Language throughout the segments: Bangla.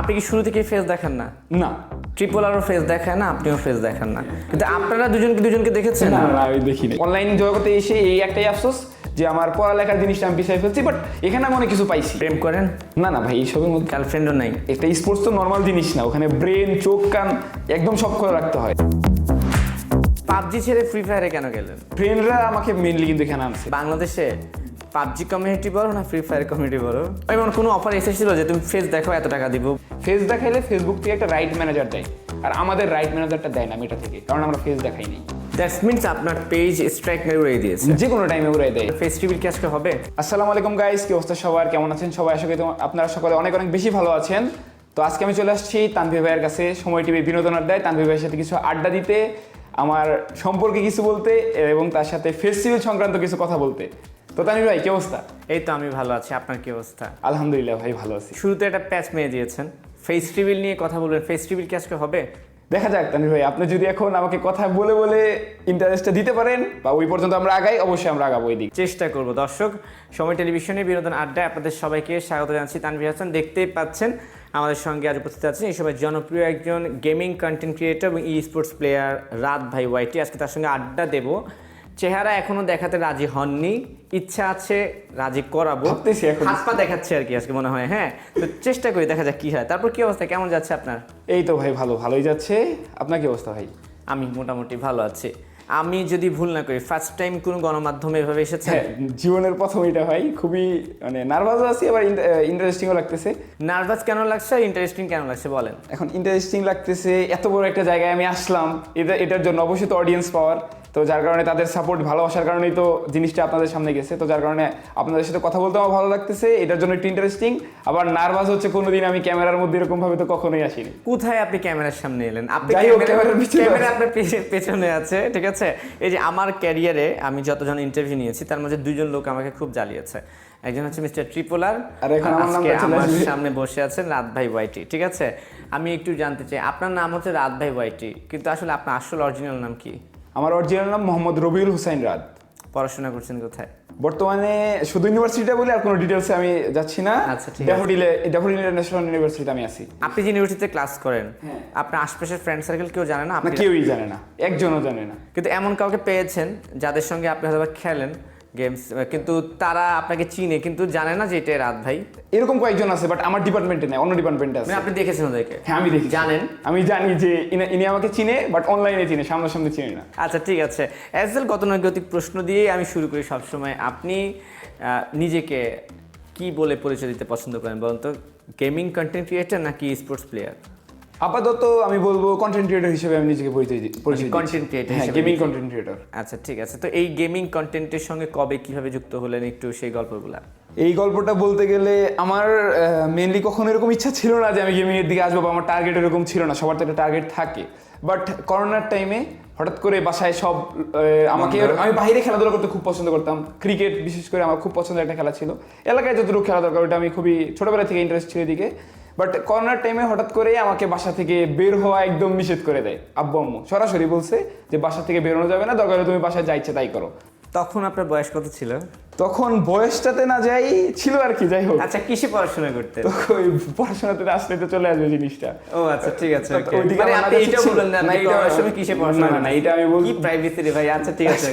আপনি কি শুরু থেকে ফেস দেখেন না? না ট্রিপল আরও ফেস দেখেন না, আপনিও ফেস দেখেন না, কিন্তু আপনারা দুজনকে দেখেছেন? না না আমি দেখিনি। অনলাইন জগতে এসে এই একটাই আফসোস যে আমার পড়ালেখার জিনিসটা আমি পিছিয়ে ফেলছি, বাট এখানে আমি অনেক কিছু পাইছি। প্রেম করেন? না না ভাই, এইসবের মধ্যে গার্লফ্রেন্ডও নাই? একটা স্পোর্টস তো নর্মাল জিনিস না, ওখানে ব্রেন চোখ কান একদম সব খোলা রাখতে হয়। পাবজি ছেড়ে ফ্রি ফায়ারে কেন গেলেন? ফ্রেন্ডরা আমাকে মেনলি কিন্তু এখানে আনছে। বাংলাদেশে পাবজি কমিউনিটি বলো না ফ্রি ফায়ার কমিউনিটি বলো, এমন কোনো অফার এসেছিল যে তুমি ফেস দেখো এত টাকা দিব? ফেস দেখাইলে ফেসবুক থেকে একটা রাইট ম্যানেজার দেয়, আর আমাদের রাইট ম্যানেজারটা দেয় না মেটা থেকে, কারণ আমরা ফেস দেখাই নাই। দ্যাটস মিনস আপনার পেজ স্ট্রাইক মেরে উড়িয়ে দিয়েছে, যে কোনো টাইমে উড়াই দেয়। ফেস টিভির কি আজকে হবে? আসসালামু আলাইকুম গাইস, কি অবস্থা সবার, কেমন আছেন সবাই? আশা করি আপনারা সকলে অনেক অনেক বেশি ভালো আছেন। তো আজকে আমি চলে আসছি তানভীর ভাইয়ের কাছে, সময় টিভি বিনোদন আড্ডায়, তানভীর ভাইয়ের সাথে কিছু আড্ডা দিতে, আমার সম্পর্কে কিছু বলতে এবং তার সাথে ফেস্টিভ্যাল সংক্রান্ত কিছু কথা বলতে। তো তানভীর ভাই কি অবস্থা? এই তো আমি ভালো আছি, আপনার কি অবস্থা? আলহামদুলিল্লাহ ভাই ভালো আছি। শুরুতে একটা প্যাচ মেরে দিয়েছেন, ফেস রিভিল নিয়ে কথা বলবেন, ফেস রিভিল কি আজকে হবে? দেখা যাক তানভীর ভাই, আপনি যদি এখন আমাকে কথা বলে বলে ইন্টারেস্টটা দিতে পারেন বা ওই পর্যন্ত আমরা আগাই, অবশ্যই আমরা আগাবো ওই দিক। চেষ্টা করব। দর্শক, সময় টেলিভিশনে বিনোদন আড্ডায় আপনাদের সবাইকে স্বাগত জানাচ্ছি। তানভীর হাসান, দেখতেই পাচ্ছেন আমাদের সঙ্গে আজ উপস্থিত আছেন এই সবাই জনপ্রিয় একজন গেমিং কন্টেন্ট ক্রিয়েটর এবং ই স্পোর্টস প্লেয়ার রাত ভাই ওয়াইটি। আজকে তার সঙ্গে আড্ডা দেব। চেহারা এখনো দেখাতে রাজি হননি, ইচ্ছা আছে রাজি করাবো, ভাবতেছি এখন। হাত পা দেখাচ্ছে আর কি আজকে মনে হয়। হ্যাঁ, তো চেষ্টা করি, দেখা যাক কি হয়। তারপর কি অবস্থা, কেমন যাচ্ছে আপনার? এই তো ভাই ভালোই যাচ্ছে। আপনার কি অবস্থা ভাই? আমি মোটামুটি ভালো আছি। আমি যদি ভুল না করি ফার্স্ট টাইম কোনো গণমাধ্যমে এভাবে এসেছে? হ্যাঁ, জীবনের প্রথম এটা ভাই, খুবই মানে নার্ভাসও আছি, আবার ইন্টারেস্টিংও লাগতেছে। নার্ভাস কেন লাগছে আর ইন্টারেস্টিং কেন লাগছে বলেন? এখন ইন্টারেস্টিং লাগতেছে, এত বড় একটা জায়গায় আমি আসলাম, এটার জন্য অবশ্যই তো অডিয়েন্স পাওয়ার, তো যার কারণে তাদের সাপোর্ট ভালোবাসার কারণেই তো জিনিসটা আপনাদের সামনে গেছে, তো যার কারণে আপনাদের সাথে কথা বলতে আমার ভালো লাগতেছে, এটার জন্য একটু ইন্টারেস্টিং। আবার নার্ভাস হচ্ছে, কোনোদিন আমি ক্যামেরার মধ্যে এরকম ভাবে তো কখনোই আসিনি। কোথায় আপনি ক্যামেরার সামনে এলেন? আপনি যাই হোক, ক্যামেরার পিছনে ক্যামেরা আপনার পেছনে আছে, ঠিক আছে। এই যে আমার ক্যারিয়ারে আমি যতজন ইন্টারভিউ নিয়েছি তার মধ্যে দুইজন লোক আমাকে খুব জ্বালিয়েছে। একজন হচ্ছে মিস্টার ট্রিপলার, আর এখন আমার আজকে নামটা চলে আমার আসবে। সামনে বসে আছেন রাত ভাই ওয়াইটি, ঠিক আছে। আমি একটু জানতে চাই, আপনার নাম হচ্ছে রাত ভাই ওয়াইটি, কিন্তু আসলে আপনার আসল অরিজিনাল নাম কি? আমার অরিজিনাল নাম মোহাম্মদ রবিউল হুসাইন রাত। পড়াশোনা করছেন কোথায়? বর্তমানে শুধু ইউনিভার্সিটিটা বলে আর কোনো ডিটেলসে আমি যাচ্ছি না। আচ্ছা, ঠিক আছে। ড্যাফোডিল ইন্টারন্যাশনাল ইউনিভার্সিটিতে আমি আছি। আপনি যে ইউনিভার্সিটিতে ক্লাস করেন, হ্যাঁ। আপনার আশপাশের ফ্রেন্ড সার্কেল কেউ জানে না? না, আপনি কেউই জানে না, একজনও জানে না। কিন্তু এমন কাউকে পেয়েছেন যাদের সঙ্গে আপনি হয়তো খেলেন গেমস, কিন্তু তারা আপনাকে চিনে কিন্তু জানে না যে এটা রাত ভাই? এরকম কয়েকজন আছে, বাট আমার ডিপার্টমেন্টে নেই, অন্য ডিপার্টমেন্টে আছে। মানে আপনি দেখেছেন ওদেরকে? হ্যাঁ আমি দেখি, জানেন? আমি জানি যে ইনি আমাকে চিনে, বাট অনলাইনে চিনে, সামনাসামনি চিনে না। আচ্ছা, ঠিক আছে। অ্যাজ গতানুগতিক প্রশ্ন দিয়ে আমি শুরু করি সবসময়। আপনি নিজেকে কি বলে পরিচয় দিতে পছন্দ করেন বলুন তো? গেমিং কন্টেন্ট ক্রিয়েটর নাকি স্পোর্টস প্লেয়ার? আপাতত আমি বলবো কন্টেন্ট ক্রিয়েটর হিসেবে আমি নিজেকে পরিচয় দিই। কন্টেন্ট ক্রিয়েটর, হ্যাঁ, গেমিং কন্টেন্ট ক্রিয়েটর। আচ্ছা, ঠিক আছে। তো এই গেমিং কন্টেন্টের সঙ্গে কবে কিভাবে যুক্ত হলেন, একটু সেই গল্পগুলা। এই গল্পটা বলতে গেলে আমার মেনলি কখনো এরকম ইচ্ছা ছিল না যে আমি গেমিং এর দিকে আসবো, বা আমার টার্গেট এরকম ছিল না। সবার তো একটা টার্গেট থাকে, বাট করোনার টাইমে হঠাৎ করে বাসায় সব আমাকে, আমি বাইরে খেলাধুলা করতে খুব পছন্দ করতাম, ক্রিকেট বিশেষ করে আমার খুব পছন্দের একটা খেলা ছিল। এলাকায় যতটুকু খেলা দরকার ওটা আমি খুবই ছোটবেলা থেকে ইন্টারেস্ট ছিল এদিকে। বাট করোনার টাইমে হঠাৎ করে আমাকে বাসা থেকে বের হওয়া একদম নিষেধ করে দেয় আব্বু আম্মু, সরাসরি বলছে যে বাসা থেকে বেরোনো যাবে না, দরকার হলে তুমি বাসায় যা ইচ্ছে তাই করো। তখন আপনার বয়স কত ছিল? তখন বয়সটাতে না যাই ছিল আর কি, যাই হোক। আচ্ছা, কিসে পড়াশোনা করতেন? তো ওই পড়াশোনাতে আসলে তো চলে আসবে জিনিসটা। ও আচ্ছা, ঠিক আছে। তো ওইদিকে মানে আমার আপনি কাছে এটা ছিল। বললেন না, না, আপনি এটা পড়াশোনা কিসে পড়াশোনা? না, এটা আমি বলছি। কি প্রাইভেসি রে ভাই? আচ্ছা, ঠিক আছে।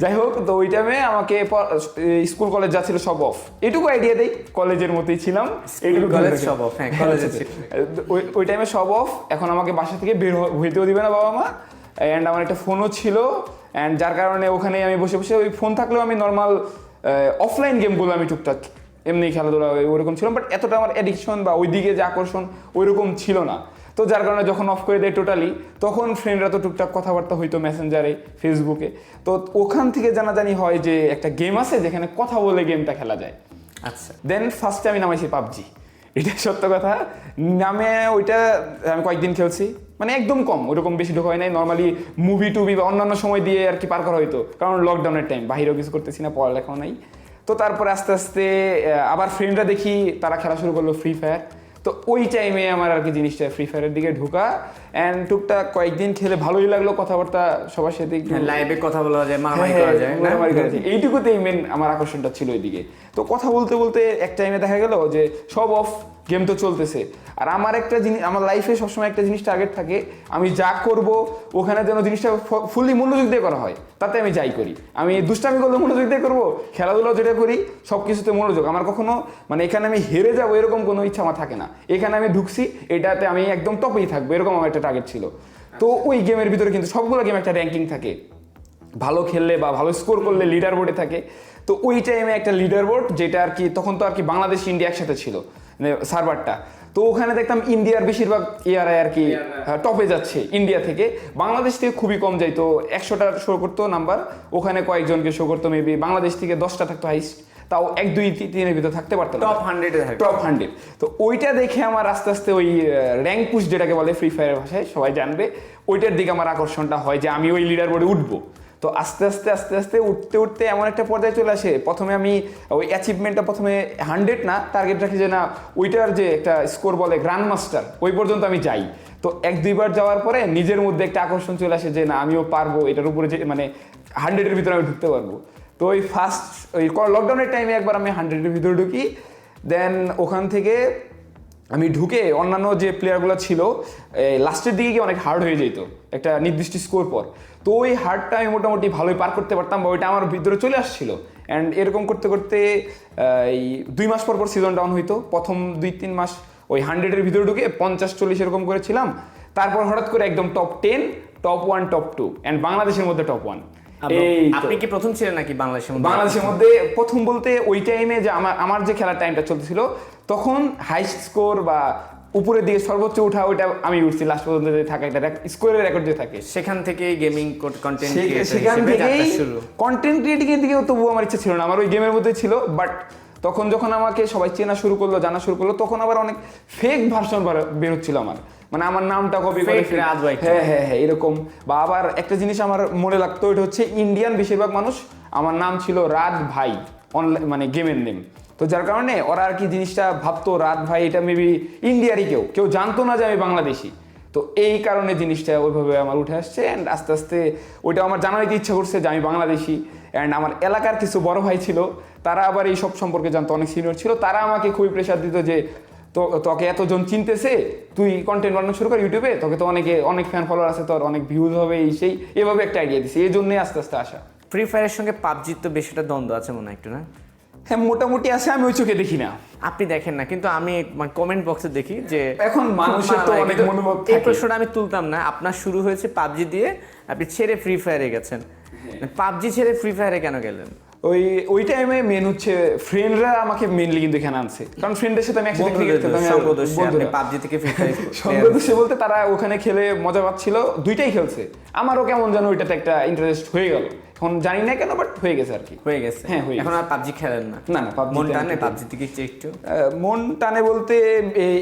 যাই হোক, তো ওই টাইমে আমাকে স্কুল কলেজ যা ছিল সব অফ, এটুকু আইডিয়া দেই, কলেজের মতোই ছিলাম। এইটুকু কলেজ সব অফ? হ্যাঁ, কলেজে ছিল। ওই টাইমে সব অফ। এখন আমাকে বাসা থেকে বের হইতেও দিবে না বাবা মা, অ্যান্ড আমার একটা ফোনও ছিল, অ্যান্ড যার কারণে ওখানে আমি বসে বসে, ওই ফোন থাকলেও আমি নর্মাল অফলাইন গেমগুলো আমি টুকটাক এমনি খেলাধুলা ওরকম ছিল, বাট এতটা আমার অ্যাডিকশন বা ওই দিকে যে আকর্ষণ ওইরকম ছিল না। তো যার কারণে যখন অফ করে দেয় টোটালি, তখন ফ্রেন্ডরা তো টুকটাক কথাবার্তা হইতো মেসেঞ্জারে, ফেসবুকে। তো ওখান থেকে জানাজানি হয় যে একটা গেম আছে যেখানে কথা বলে গেমটা খেলা যায়। আচ্ছা, দেন ফার্স্টে আমি নামাইছি পাবজি, এটা সত্য কথা। নামে ওইটা আমি কয়েকদিন খেলছি, মানে একদম কম, ওরকম বেশি ঢোকা হয় নাই। নর্মালি মুভি টুভি বা অন্যান্য সময় দিয়ে আর কি পার করা হইতো, কারণ লকডাউনের টাইম, বাহিরেও কিছু করতেছি না, পড়ালেখাও নাই। তো তারপরে আস্তে আস্তে আবার ফ্রেন্ডরা দেখি তারা খেলা শুরু করলো ফ্রি ফায়ার। তো ওই টাইমে আমার আর কি জিনিসটা ফ্রি ফায়ারের দিকে ঢোকা, অ্যান্ড টুকটাক কয়েকদিন খেলে ভালোই লাগলো, কথাবার্তা সবার সাথে একটু লাইভে কথা বলা যায়, মারামারি করা যায় না? মারামারি করা যায়, এইটুকুতেই মেন আমার আকর্ষণটা ছিল এদিকে। তো কথা বলতে বলতে এক টাইমে দেখা গেল যে সব অফ, গেম তো চলতেছে, আর আমার একটা জিনিস, আমার লাইফে সবসময় একটা জিনিস টার্গেট থাকে, আমি যা করব ওখানে যেন জিনিসটা ফুললি মনোযোগ দিয়ে করা হয়, তাতে আমি যাই করি। আমি দুষ্টামি করলে মনোযোগ দিয়ে করবো, খেলাধুলাও যেটা করি সব কিছুতে মনোযোগ। আমার কখনো মানে এখানে আমি হেরে যাবো এরকম কোনো ইচ্ছা আমার থাকে না, এখানে আমি ঢুকছি এটাতে আমি একদম টপেই থাকবো, এরকম আমার একটা টার্গেট ছিল। তো ওই গেমের ভিতরে কিন্তু সবগুলো গেম একটা র্যাঙ্কিং থাকে, ভালো খেললে বা ভালো স্কোর করলে লিডার বোর্ডে থাকে। তো ওই টাইমে একটা লিডার বোর্ড, যেটা আর কি তখন তো আর কি বাংলাদেশ ইন্ডিয়া একসাথে ছিল মানে সার্ভারটা, তো ওখানে দেখতাম ইন্ডিয়ার বেশিরভাগ ইয়ারাই আর কি টপে যাচ্ছে ইন্ডিয়া থেকে, বাংলাদেশ থেকে খুবই কম যাইতো, 100টা শো করতো নাম্বার, ওখানে কয়েকজনকে শো করতো, মেবি বাংলাদেশ থেকে 10টা থাকতো হাইস্ট, তাও 1 2 3 এর ভিতরে থাকতে পারতো, টপ 100-এ থাকে। টপ 100। তো ওইটা দেখে আমার আস্তে আস্তে ওই র্যাঙ্ক পুশ যেটাকে বলে ফ্রি ফায়ারের ভাষায় সবাই জানবে, ওইটার দিকে আমার আকর্ষণটা হয় যে আমি ওই লিডার বোর্ডে উঠবো। তো আস্তে আস্তে আস্তে আস্তে উঠতে উঠতে এমন একটা পর্যায়ে চলে আসে, প্রথমে আমি ওই অ্যাচিভমেন্টটা প্রথমে 100 না, টার্গেট রাখি যে না ওইটার যে একটা স্কোর বলে গ্র্যান্ড মাস্টার, ওই পর্যন্ত আমি যাই। তো 1 2 বার যাওয়ার পরে নিজের মধ্যে একটা আকর্ষণ চলে আসে যে না আমিও পারবো, এটার উপরে যে মানে 100-এর ভিতরে আমি ঢুকতে পারবো। তো ওই ফার্স্ট ওই লকডাউনের টাইমে একবার আমি 100-এর ভিতরে ঢুকি, দেন ওখান থেকে আমি ঢুকে অন্যান্য যে প্লেয়ারগুলো ছিল লাস্টের দিকে গিয়ে অনেক হার্ড হয়ে যেত একটা নির্দিষ্ট স্কোর পর। তো ওই হার্ডটা আমি মোটামুটি ভালোই পার করতে পারতাম, বা ওইটা আমার ভিতরে চলে আসছিল। অ্যান্ড এরকম করতে করতে এই 2 মাস পর পর সিজন ডাউন হইতো, প্রথম 2 3 মাস ওই 100-এর ভিতরে ঢুকে 50 40 এরকম করেছিলাম, তারপর হঠাৎ করে একদম টপ 10 টপ 1 টপ 2 অ্যান্ড বাংলাদেশের মধ্যে টপ 1। আপনি কি প্রথম ছিলেন নাকি বাংলাদেশের মধ্যে প্রথম বলতে ওই টাইমে যে আমার যে খেলার টাইমটা চলতেছিল তখন হাইস্ট স্কোর বা উপরের দিকে সর্বোচ্চ উঠা ওইটা আমি উঠছি লাস্ট পর্যন্ত যে থাকে একটা স্কোরের রেকর্ড যে থাকে, সেখান থেকে গেমিং কন্টেন্ট সেখান থেকেই কন্টেন্ট ক্রিয়েটিং এর দিকেও তবুও আমার ইচ্ছা ছিল না, আমার ওই গেমের মধ্যে ছিল। বাট তখন যখন আমাকে সবাই চেনা শুরু করলো, জানা শুরু করলো, তখন আবার অনেক ফেক ভার্সন বের হচ্ছিল আমার, মানে আমার নামটা কপি করে হ্যাঁ এরকম। বা আবার একটা জিনিস আমার মনে লাগতো, এটা হচ্ছে ইন্ডিয়ান বেশিরভাগ মানুষ, আমার নাম ছিল রাত ভাই অনলাইন মানে গেমের নেম, তো যার কারণে ওরা আর কি জিনিসটা ভাবতো রাত ভাই এটা মেবি ইন্ডিয়ারই, কেউ জানতো না যে আমি বাংলাদেশি। তো এই কারণে জিনিসটা ওইভাবে আমার উঠে আসছে, অ্যান্ড আস্তে আস্তে ওইটা আমার জানাইতে ইচ্ছা করছে যে আমি বাংলাদেশি। অ্যান্ড আমার এলাকার কিছু বড় ভাই ছিল, তারা আবার এই সব সম্পর্কে জানতো, অনেক সিনিয়র ছিল, তারা আমাকে খুবই প্রেশার দিত যে তোকে এতজন চিনতেছে, তুই কন্টেন্ট বানানো শুরু কর ইউটিউবে, তোকে তো অনেক ফ্যান ফলোয়ার আছে, তোর অনেক ভিউজ হবে, এই সেই এভাবে একটা আইডিয়া দিছে, এই জন্যই আস্তে আস্তে আসা। ফ্রি ফায়ারের সঙ্গে পাবজির তো বেশ একটা দ্বন্দ্ব আছে মনে হয় একটু, না? হ্যাঁ মোটামুটি আছে, আমি ওই চোখে দেখি না। আপনি দেখেন না, কিন্তু আমি কমেন্ট বক্সে দেখি যে এখন মানুষের তো অনেক মনোভাব থাকে। এই প্রশ্নটা আমি তুলতাম না, আপনার শুরু হয়েছে পাবজি দিয়ে, আপনি ছেড়ে ফ্রি ফায়ারে গেছেন, পাবজি ছেড়ে ফ্রি ফায়ারে কেন গেলেন? ওই টাইমে মেন হচ্ছে ফ্রেন্ডরা আমাকে মেনলি কিন্তু এখানে আনছে, কারণ ফ্রেন্ডের সাথে আমি একসাথে ক্রিকেট খেলতাম। পাবজি থেকে ফ্রি ফায়ার সঙ্গদোষে বলতে তারা ওখানে খেলে মজা পাচ্ছিল, দুইটাই খেলছে, আমারও কেমন যেন ওইটাতে একটা ইন্টারেস্ট হয়ে গেল, এখন জানি না কেন বাট হয়ে গেছে আর কি। হয়ে গেছে, হ্যাঁ। এখন আর পাবজি খেলেন না? না না, মন টানে পাবজি থেকে একটু? মন টানে বলতে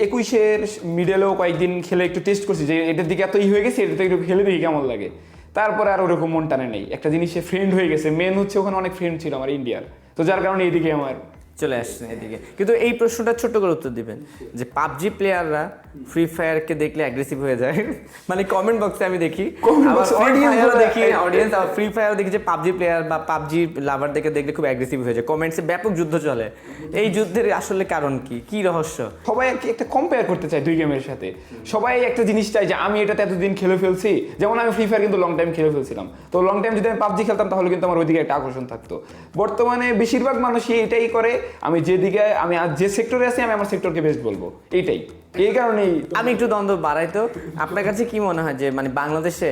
21-এর মিডলেও কয়েকদিন খেলে একটু টেস্ট করছি যে এটার দিকে এত হয়ে গেছে, এটা একটু খেলে দেখি কেমন লাগে, তারপরে আর ওরকম মন টানে নেই। একটা জিনিসে ফ্রেন্ড হয়ে গেছে, মেন হচ্ছে ওখানে অনেক ফ্রেন্ড ছিল আমার ইন্ডিয়ার, তো যার কারণে এইদিকে আমার চলে আসছেন এদিকে। কিন্তু এই প্রশ্নটা ছোট্ট করে উত্তর দিবেন যে পাবজি প্লেয়াররা ফ্রি ফায়ারকে দেখলে অ্যাগ্রেসিভ হয়ে যায়, মানে কমেন্ট বক্সে আমি দেখি, অডিয়েন্স আবার ফ্রি ফায়ার দেখি যে পাবজি প্লেয়ার বা পাবজি লাভারদেরকে দেখলে খুব অ্যাগ্রেসিভ হয়ে যায়, কমেন্টসে ব্যাপক যুদ্ধ চলে। এই যুদ্ধের আসলে কারণ কি রহস্য? সবাই একটা কম্পেয়ার করতে চায় দুই গেমের সাথে, সবাই একটা জিনিস চায় যে আমি এটাতে এতদিন খেলে ফেলছি, যেমন আমি ফ্রি ফায়ার কিন্তু লং টাইম খেলে ফেলছিলাম, তো লং টাইম যদি আমি পাবজি খেলতাম তাহলে কিন্তু আমার ওইদিকে একটা আকর্ষণ থাকতো। বর্তমানে বেশিরভাগ মানুষই এটাই করে, আমি যেদিকে আমি আজ যে সেক্টরে আছি আমি আমার সেক্টরকে বেস্ট বলবো, এইটাই। এই কারণেই আমি একটু দ্বন্দ্ব বাড়াই। তো আপনার কাছে কি মনে হয় যে মানে বাংলাদেশে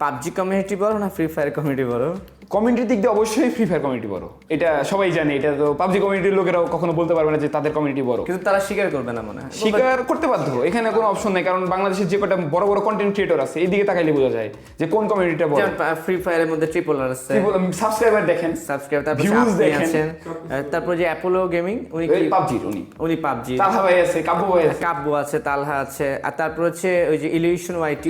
পাবজি কমিউনিটি বড় না ফ্রি ফায়ার কমিউনিটি বড়? কমিউনিটির দিক দিয়ে অবশ্যই ফ্রি ফায়ার কমিউনিটি বড়, এটা সবাই জানে, এটা তো পাবজি কমিউনিটির লোকেরাও কখনো বলতে পারবে না যে তাদের কমিউনিটি বড়, কিন্তু তারা স্বীকার করবে না মনে হয়। স্বীকার করতে বাধ্য, এখানে কোনো অপশন নেই, কারণ বাংলাদেশের যে কটা বড় বড় কন্টেন্ট ক্রিয়েটর আছে এই দিকে তাকাইলে বোঝা যায় যে কোন কমিউনিটিটা বড়। ফ্রি ফায়ারের মধ্যে ট্রিপল আর আছে, সাবস্ক্রাইবার দেখেন, ভিউজ দেখেন, তারপর যে অ্যাপোলো গেমিং উনি কি পাবজি, উনি পাবজি, তালহা ভাই আছে, কাব্য আছে, তালহা আছে, আর তারপর হচ্ছে ওই যে ইলিউশন ওয়াইটি,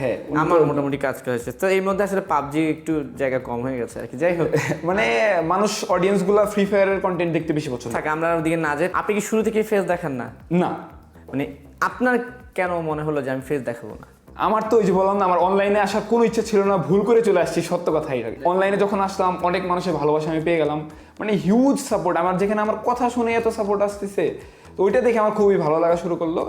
হ্যাঁ আমার মোটামুটি কাজ করেছে। তো এই মধ্যে আসলে পাবজি একটু জায়গা কম হয়ে গেছে আর কি। যাই হোক, মানে মানুষ অডিয়েন্স গুলা ফ্রি ফায়ারের কন্টেন্ট দেখতে বেশি পছন্দ থাকে, আমরা ওদিকে না যাই। আপনি কি শুরু থেকে ফেস দেখান না? না, মানে আপনার কেন মনে হলো যে আমি ফেস দেখাবো না? আমার তো ওই যে বললাম না, আমার অনলাইনে আসার কোনো ইচ্ছা ছিল না, ভুল করে চলে আসছি, সত্য কথা এটা। অনলাইনে যখন আসলাম অনেক মানুষের ভালোবাসা আমি পেয়ে গেলাম, মানে হিউজ সাপোর্ট আমার, যেখানে আমার কথা শুনে এত সাপোর্ট আসতেছে, তো ওইটা দেখে আমার খুবই ভালো লাগা শুরু করলো।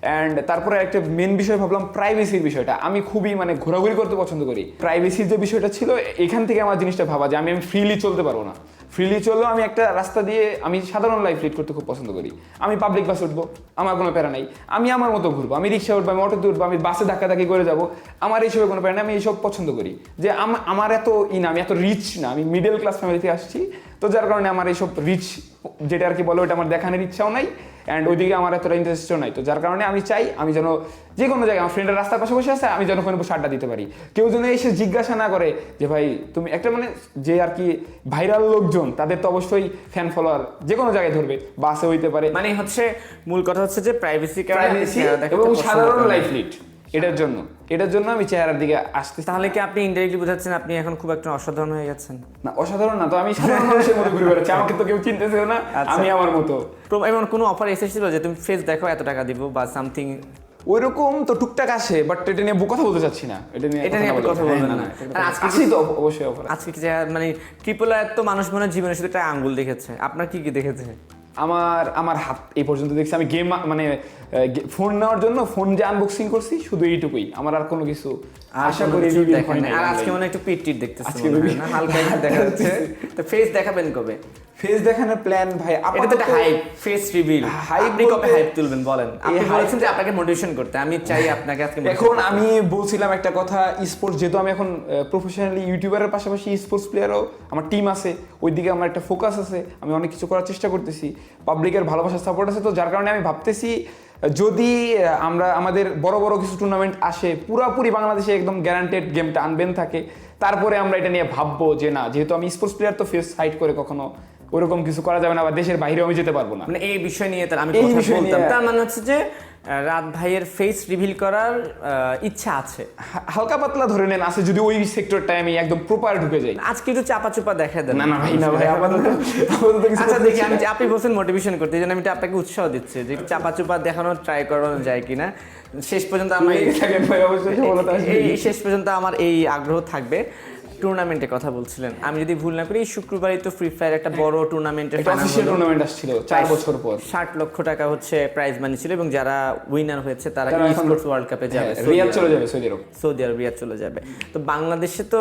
অ্যান্ড তারপরে একটা মেন বিষয় ভাবলাম প্রাইভেসির বিষয়টা। আমি খুবই মানে ঘোরাঘুরি করতে পছন্দ করি, প্রাইভেসির যে বিষয়টা ছিল এখান থেকে আমার জিনিসটা ভাবা যে আমি ফ্রিলি চলতে পারবো না। ফ্রিলি চললেও আমি একটা রাস্তা দিয়ে আমি সাধারণ লাইফ লিড করতে খুব পছন্দ করি। আমি পাবলিক বাসে উঠবো, আমার কোনো প্যারা নাই, আমি আমার মতো ঘুরবো, আমি রিক্সা উঠবো, আমি অটোতে উঠবো, আমি বাসে ধাক্কাধাক্কি করে যাবো, আমার এইসবে কোনো প্যারা নেই। আমি এইসব পছন্দ করি যে আমার এত না, আমি এত রিচ না, আমি মিডল ক্লাস ফ্যামিলি থেকে আসছি, তো যার কারণে আমার এইসব রিচ যেটা আর কি বলো, ওটা আমার দেখানোর ইচ্ছাও নাই, অ্যান্ড ওইদিকে আমার এতটা ইন্টারেস্টও নাই। তো যার কারণে আমি চাই আমি যেন যে কোনো জায়গায়, আমার ফ্রেন্ডের রাস্তার পাশে বসে আছে, আমি যেন ওখানে বসে আড্ডা দিতে পারি, কেউ যেন এসে জিজ্ঞাসা না করে যে ভাই তুমি একটা, মানে যে আর কি ভাইরাল লোকজন তাদের তো অবশ্যই ফ্যান ফলোয়ার যে কোনো জায়গায় ধরবে, বাসে হইতে পারে, মানে হচ্ছে মূল কথা হচ্ছে যে প্রাইভেসি এবং সাধারণ লাইফ লিড, এটার জন্য আমি চেহারার দিকে আসতে। তাহলে কি আপনি ইনডাইরেক্টলি বোঝাচ্ছেন আপনি এখন খুব একটা অসাধারণ হয়ে গেছেন? না, অসাধারণ না তো, আমি সাধারণ মানুষের মতো ঘুরে বেড়াচ্ছি, আমাকে তো কেউ চিনতেছেও না, আমি আমার মতো। এমন কোনো অফার এসেছিল যে তুমি ফেস দেখো এত টাকা দিব বা সামথিং? ওইরকম তো টুকটাক আসে, বাট এটা নিয়ে কথা বলতে চাচ্ছি না, এটা নিয়ে কথা বলবেন না। আর আজকে তো অবশ্যই অফার। আজকে কি মানে ট্রিপল আর তো মানুষ মনে জীবনের শুধু একটা আঙ্গুল দেখেছে, আপনার কি কি দেখেছে? আমার হাত এই পর্যন্ত দেখছি, আমি গেম মানে ফোন নেওয়ার জন্য ফোন যে আনবক্সিং করছি শুধু এইটুকুই, আমার আর কোনো কিছু আশা করি দেখেন। আর আজকে মনে একটু পিট টিট দেখতেছি, হালকা দেখা যাচ্ছে। তো ফেস দেখাবেন কবে? ফেস দেখানোর প্ল্যান ভাই, এটা তো একটা হাইপ, ফেস রিভিল। আপনি কবে হাইপ তুলবেন বলেন? আপনি বলেছেন যে আপনাকে মোটিভেশন করতে, আমি চাই আপনাকে আজকে। এখন আমি বলছিলাম একটা কথা, স্পোর্টস যেহেতু আমি এখন প্রফেশনালি ইউটিউবারের পাশাপাশি স্পোর্টস প্লেয়ারও আমার টিম আছে, ওইদিকে আমার একটা ফোকাস আছে, আমি অনেক কিছু করার চেষ্টা করতেছি, পাবলিকের ভালোবাসার সাপোর্ট আছে, তো যার কারণে আমি ভাবতেছি যদি আমাদের বড় বড় কিছু টুর্নামেন্ট আসে, পুরোপুরি বাংলাদেশে একদম গ্যারান্টেড গেমটা আনবেন থাকে, তারপরে আমরা এটা নিয়ে ভাববো যে না, যেহেতু আমি স্পোর্টস প্লেয়ার, তো ফেস হাইড করে কখনো ওরকম কিছু করা যাবে না, বা দেশের বাইরেও আমি যেতে পারবো না। মানে এই বিষয় নিয়ে আমি কথা বলতাম, তার মানে হচ্ছে যে রাত ভাইয়ের ফেস রিভিল করার ইচ্ছা আছে, হালকা পাতলা ধরে নেন আছে, যদি ওই সেক্টরটায় আমি একদম প্রপার ঢুকে যাই। আজকে একটু চাপা চুপা দেখা দেন। না ভাই, না ভাই, আচ্ছা দেখি, আপনি বলছেন মোটিভেশন করতে, এই জন্য আমি আপনাকে উৎসাহ দিচ্ছি যে চাপা চুপা দেখানোর ট্রাই করানো যায় কিনা। শেষ পর্যন্ত শেষ পর্যন্ত আমার এই আগ্রহ থাকবে। টুর্নামেন্টের কথা বলছিলেন, আমি যদি ভুল না করি শুক্রবারই তো ফ্রি ফায়ার একটা বড় টুর্নামেন্টের অফিশিয়াল টুর্নামেন্ট আসছিল 4 বছর পর। 60 লক্ষ টাকা হচ্ছে প্রাইজ মানি ছিল, এবং যারা উইনার হয়েছে তারা ই-স্পোর্টস ওয়ার্ল্ড কাপে যাবে, রিয়াদ চলে যাবে, সৌদি আরব রিয়াদ চলে যাবে। তো বাংলাদেশে তো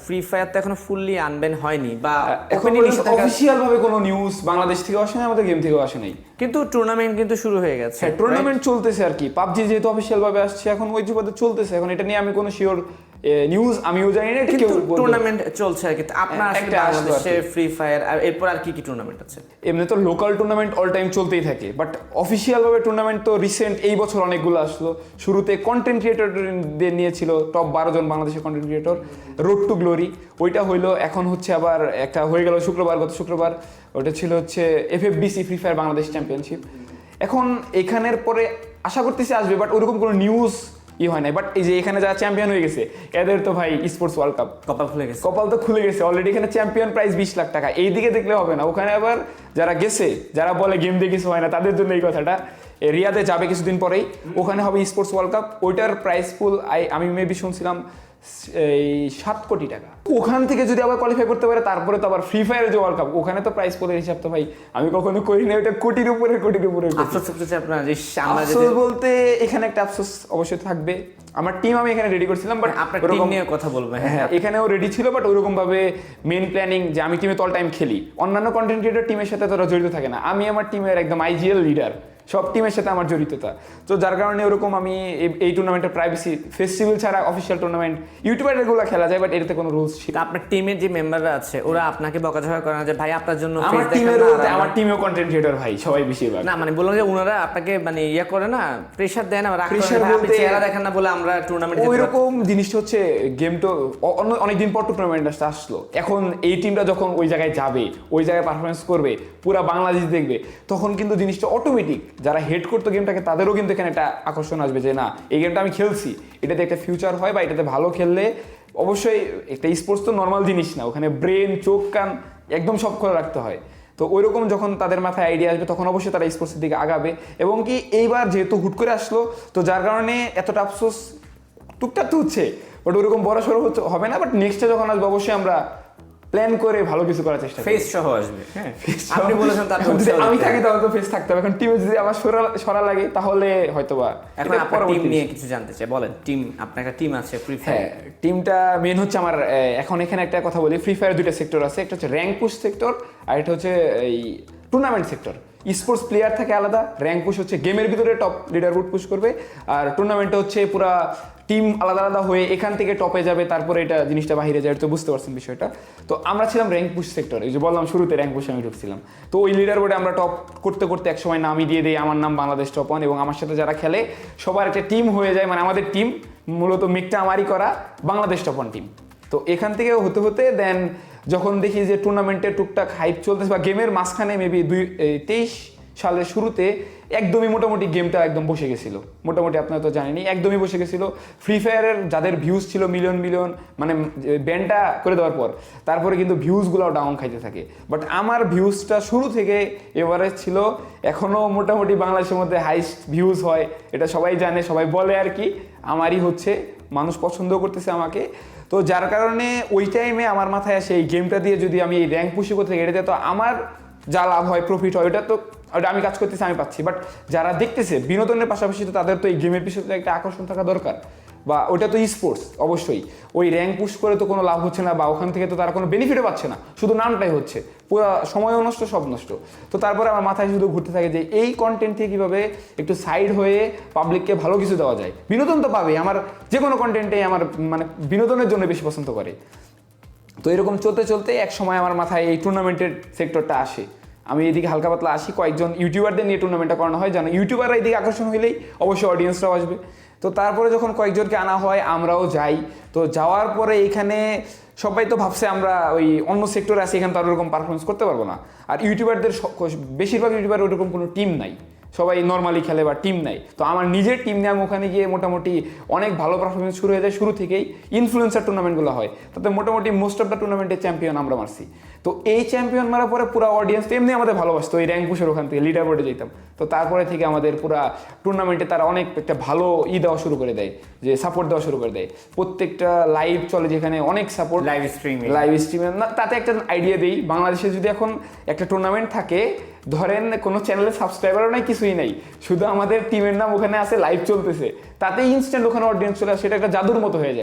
ফ্রি ফায়ার তো এখনো ফুললি আনবেন হয়নি, বা অফিশিয়াল ভাবে কোনো নিউজ বাংলাদেশ থেকে আসে না, আমাদের গেম থেকেও আসে নাই, কিন্তু টুর্নামেন্ট কিন্তু শুরু হয়ে গেছে। হ্যাঁ, টুর্নামেন্ট চলতেছে আর কি, পাবজি যেহেতু অফিশিয়াল ভাবে আসছে, এখন ওই যুগতে চলতেছে। এখন এটা নিয়ে আমি কোনো শিওর নিউজ আমিও জানি না, কিন্তু টুর্নামেন্ট চলছে আর কি। আপনার আসলে বাংলাদেশে ফ্রি ফায়ার আর এরপর আর কি কি টুর্নামেন্ট আছে? এমনি তো লোকাল টুর্নামেন্ট অল টাইম চলতেই থাকে, বাট অফিশিয়াল ভাবে টুর্নামেন্ট তো রিসেন্ট এই বছর অনেকগুলো আসলো। শুরুতে কন্টেন্ট ক্রিয়েটরদের নিয়েছিল, টপ 12 জন বাংলাদেশের content creator, road to Glory, ওইটা হইলো। এখন হচ্ছে আবার একটা হয়ে গেল গত শুক্রবার, ওটা ছিল হচ্ছে FFBC free fire Bangladesh championship. এখন এখানের পরে আশা করতেছি আসবে, বাট ওরকম কোনো নিউজ হয় নাই। বাট এই যে এখানে যারা চ্যাম্পিয়ন হয়ে গেছে, এদের তো ভাই স্পোর্টস ওয়ার্ল্ড কাপ কপাল তো খুলে গেছে অলরেডি। এখানে চ্যাম্পিয়ন প্রাইজ 20 লাখ টাকা, এই দিকে দেখলে হবে না, ওখানে আবার যারা গেছে, যারা বলে গেম দিয়ে কিছু হয় না, তাদের জন্য এই কথাটা। রিয়াদে যাবে কিছুদিন পরেই, ওখানে হবে স্পোর্টস ওয়ার্ল্ড কাপ, ওইটার প্রাইস পুল আমি মেবি শুনছিলাম এই 7 কোটি টাকা। ওখান থেকে যদি আবার কোয়ালিফাই করতে পারে, তারপরে তো আবার ফ্রি ফায়ারের যে ওয়ার্ল্ড কাপ, ওখানে তো প্রাইস পুলের হিসাব তো ভাই আমি কখনো করি না, ওটা কোটির উপরে। আফসোস বলতে এখানে একটা আফসোস অবশ্যই থাকবে, আমার টিম আমি এখানে রেডি করছিলাম, বাট আপনার টিম নিয়ে কথা বলবো। হ্যাঁ, এখানেও রেডি ছিল, বাট ওইরকম ভাবে মেন প্ল্যানিং যে আমি টিমে তো অল টাইম খেলি, অন্যান্য কন্টেন্ট ক্রিয়েটর টিমের সাথে তোরা জড়িত থাকে না, আমি আমার টিমের একদম IGL লিডার, সব টিমের সাথে আমার জড়িততা। তো যার কারণে ওরকম আমি এই টুর্নামেন্টের প্রাইভেসি ফেস্টিভ্যাল ছাড়া অফিসিয়াল টুর্নামেন্ট ইউটিউবের রেগুলার খেলা যায়, বাট এটাতে কোনো রুলস ছিল। আপনার টিমের যে মেম্বাররা আছে ওরা আপনাকে বকাঝকা করে না যে ভাই আপনার জন্য? আমার টিমেও কন্টেন্ট ক্রিয়েটর ভাই সবাই বেশিরভাগ না, মানে বললাম যে ওনারা আপনাকে মানে ইয়া করে না, প্রেসার দেয় না, প্রেসার বলতে চেহারা দেখেন না বলে আমরা টুর্নামেন্ট ওইরকম জিনিসটা হচ্ছে। গেম তো অনেকদিন পর টুর্নামেন্ট আসলো, এখন এই টিমটা যখন ওই জায়গায় যাবে, ওই জায়গায় পারফরমেন্স করবে, পুরা বাংলাদেশ দেখবে, তখন কিন্তু জিনিসটা অটোমেটিক যারা হেড করতো গেমটাকে তাদেরও কিন্তু এখানে একটা আকর্ষণ আসবে যে না, এই গেমটা আমি খেলছি, এটাতে একটা ফিউচার হয়, বা এটাতে ভালো খেললে অবশ্যই একটা স্পোর্টস তো নর্মাল জিনিস না, ওখানে ব্রেন, চোখ, কান একদম সব খোলা রাখতে হয়। তো ওইরকম যখন তাদের মাথায় আইডিয়া আসবে তখন অবশ্যই তারা স্পোর্টসের দিকে আগাবে। এবং কি এইবার যেহেতু হুট করে আসলো, তো যার কারণে এতটা আফসোস টুকটাক তো হচ্ছে, বাট ওরকম বড় সড়ো হবে না। বাট নেক্সটে যখন আসবে অবশ্যই আমরা প্ল্যান করে ভালো কিছু করার চেষ্টা করব। ফেস সহ আসবে, হ্যাঁ আপনি বলেছেন তার যদি আমি থাকি তাহলে তো ফেস থাকতে হবে। এখন টিমে যদি আমার সরা লাগে তাহলে হয়তোবা। এখন আপনার টিম নিয়ে কিছু জানতে চাই, বলেন। টিম, আপনার একটা টিম আছে ফ্রি ফায়ার। হ্যাঁ, টিমটা মেন হচ্ছে আমার এখন এখানে একটা কথা বলি, ফ্রি ফায়ার দুইটা সেক্টর আছে, একটা হচ্ছে র্যাঙ্ক পুশ সেক্টর আর একটা হচ্ছে এই টুর্নামেন্ট সেক্টর। স্পোর্টস প্লেয়ার থাকে আলাদা, র্যাঙ্ক পুশ হচ্ছে গেমের ভিতরে টপ লিডারবোর্ড পুশ করবে, আর টুর্নামেন্টে হচ্ছে পুরা টিম আলাদা আলাদা হয়ে এখান থেকে টপে যাবে, তারপরে এটা জিনিসটা বাহিরে যায়। তো বুঝতে পারছেন বিষয়টা। তো আমরা ছিলাম র্যাঙ্ক পুশ সেক্টর, এই যে বললাম শুরুতে র্যাঙ্ক পুশে আমি ঢুকছিলাম। তো ওই লিডার বোর্ডে আমরা টপ করতে করতে একসময় নামই দিয়ে দিই, আমার নাম বাংলাদেশ টপ 1, এবং আমার সাথে যারা খেলে সবার একটা টিম হয়ে যায়, মানে আমাদের টিম মূলত মিকটা আমারই করা বাংলাদেশ টপ 1 টিম। তো এখান থেকে হতে হতে দেন যখন দেখি যে টুর্নামেন্টে টুকটাক হাইপ চলতেছে বা গেমের মাঝখানে মেবি 23 সালের শুরুতে একদমই মোটামুটি গেমটা একদম বসে গেছিলো। মোটামুটি আপনারা তো জানেনই, একদমই বসে গেছিলো। ফ্রি ফায়ারের যাদের ভিউজ ছিল মিলিয়ন মিলিয়ন, মানে ব্যানটা করে দেওয়ার পর তারপরে কিন্তু ভিউজগুলো ডাউন খাইতে থাকে। বাট আমার ভিউজটা শুরু থেকে এভারেজ ছিল, এখনও মোটামুটি বাংলাদেশের মধ্যে হাইস্ট ভিউজ হয়, এটা সবাই জানে, সবাই বলে আর কি। আমারই হচ্ছে, মানুষ পছন্দ করতেছে আমাকে। তো যার কারণে ওই টাইমে আমার মাথায় আসে এই গেমটা দিয়ে যদি আমি এই র্যাঙ্ক পুশি করতে থাকি, এটা তো আমার যা লাভ হয়, প্রফিট হয়, ওটা আমি কাজ করতেছি, আমি পাচ্ছি। বাট যারা দেখতেছে বিনোদনের পাশাপাশি তো তাদের তো এই গেমের পিছনে একটা আকর্ষণ থাকা দরকার, বা ওটা তো স্পোর্টস। অবশ্যই ওই র্যাঙ্ক পুশ করে তো কোনো লাভ হচ্ছে না, বা ওখান থেকে তো তারা কোনো বেনিফিটও পাচ্ছে না, শুধু নামটাই হচ্ছে, পুরো সময়ও নষ্ট, সব নষ্ট। তো তারপরে আমার মাথায় শুধু ঘুরতে থাকে যে এই কন্টেন্ট থেকে কীভাবে একটু সাইড হয়ে পাবলিককে ভালো কিছু দেওয়া যায়। বিনোদন তো পাবে, আমার যে কোনো কন্টেন্টেই আমার মানে বিনোদনের জন্য বেশি পছন্দ করে। তো এরকম চলতে চলতে এক সময় আমার মাথায় এই টুর্নামেন্টের সেক্টরটা আসে। আমি এদিকে হালকা পাতলা আসি, কয়েকজন ইউটিউবারদের নিয়ে টুর্নামেন্টটা করানো হয়, জানো ইউটিউবাররা এদিকে আকর্ষণ হইলেই অবশ্যই অডিয়েন্সরাও আসবে। তো তারপরে যখন কয়েকজনকে আনা হয়, আমরাও যাই। তো যাওয়ার পরে এখানে সবাই তো ভাবছে আমরা ওই অন্য সেক্টরে আছি, এখানে তো আর ওরকম পারফরমেন্স করতে পারবো না। আর ইউটিউবারদের বেশিরভাগ ইউটিউবার ওরকম কোনো টিম নাই, সবাই নর্মালি খেলে বা টিম নাই। তো আমার নিজের টিম নিয়ে আমি ওখানে গিয়ে মোটামুটি অনেক ভালো পারফরমেন্স শুরু হয়ে যায়। শুরু থেকেই ইনফ্লুয়েন্সার টুর্নামেন্টগুলো হয়, তাতে মোটামুটি মোস্ট অফ দ্য টুর্নামেন্টের চ্যাম্পিয়ন আমরা মারছি। তো এই চ্যাম্পিয়ন মারার পরে পুরো অডিয়েন্স এমনি আমাদের ভালোবাসতো, ওই র্যাঙ্ক পুশের ওখান থেকে লিডার বোর্ডে যেতাম। তো তারপরে থেকে আমাদের পুরো টুর্নামেন্টে তারা অনেক একটা ভালো দেওয়া শুরু করে দেয়, যে সাপোর্ট দেওয়া শুরু করে দেয়। প্রত্যেকটা লাইভ চলে, যেখানে অনেক সাপোর্ট, লাইভ স্ট্রিমে। তাতে একটা আইডিয়া দিই, বাংলাদেশে যদি এখন একটা টুর্নামেন্ট থাকে, ধরেন কোনো চ্যানেলে সাবস্ক্রাইবারও নাই, কিছুই নাই, শুধু আমাদের টিমের নাম ওখানে আছে, লাইভ চলতেছে, তাতে ইনস্ট্যান্ট ওখানে অডিয়েন্স চলে আসে, সেটা একটা জাদুর মতো হয়ে যায়।